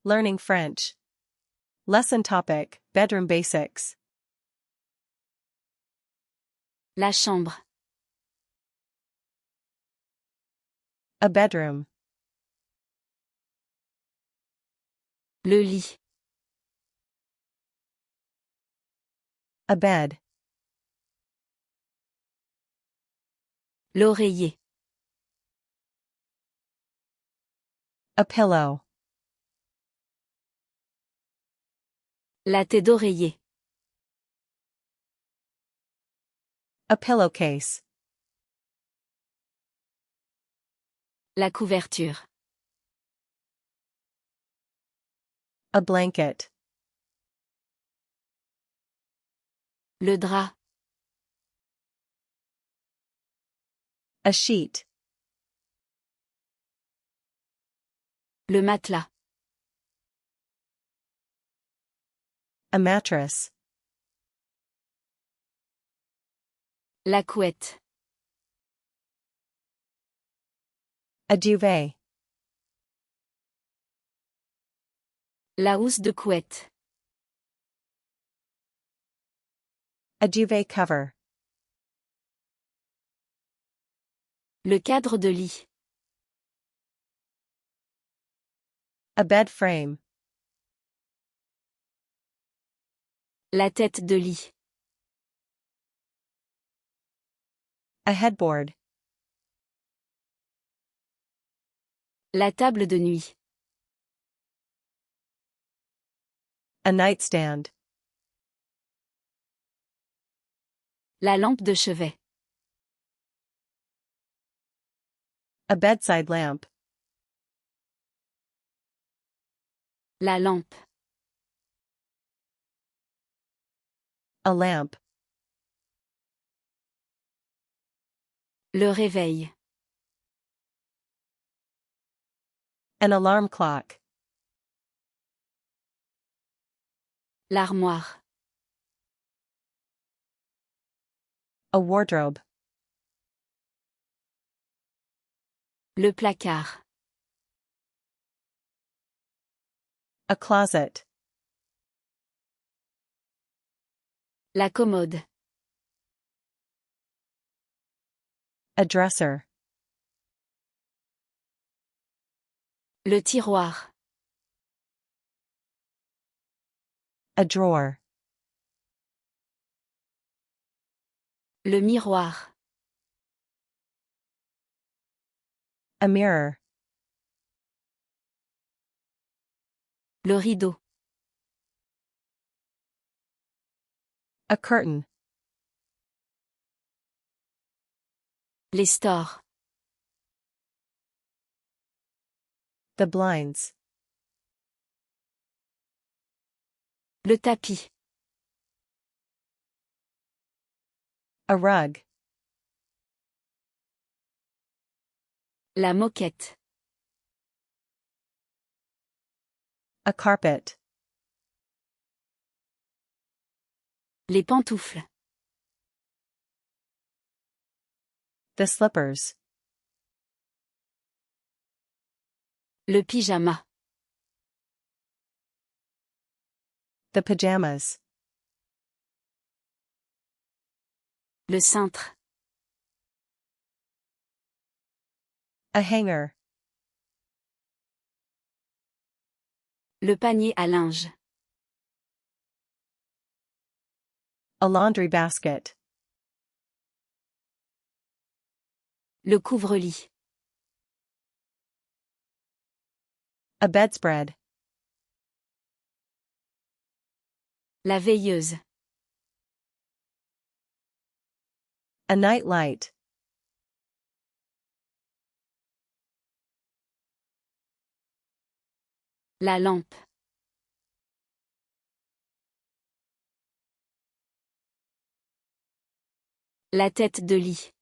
Learning French. Lesson topic, Bedroom Basics. La chambre. A bedroom. Le lit. A bed. L'oreiller. A pillow. La tête d'oreiller. A pillowcase. La couverture. A blanket. Le drap. A sheet. Le matelas. A mattress. La couette. A duvet. La housse de couette. A duvet cover. Le cadre de lit. A bed frame. La tête de lit. A headboard. La table de nuit. A nightstand. La lampe de chevet. A bedside lamp. La lampe. A lamp. Le réveil. An alarm clock. L'armoire. A wardrobe. Le placard. A closet. La commode. A dresser. Le tiroir. A drawer. Le miroir. A mirror. Le rideau. A curtain. Les stores. The blinds. Le tapis. A rug. La moquette. A carpet. Les pantoufles. The slippers. Le pyjama. The pajamas. Le cintre. A hanger. Le panier à linge. A laundry basket. Le couvre-lit. A bedspread. La veilleuse. A night light. La lampe. La tête de lit.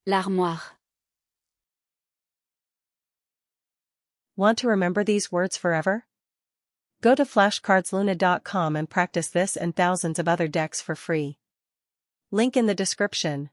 L'armoire. Want to remember these words forever? Go to flashcardsluna.com and practice this and thousands of other decks for free. Link in the description.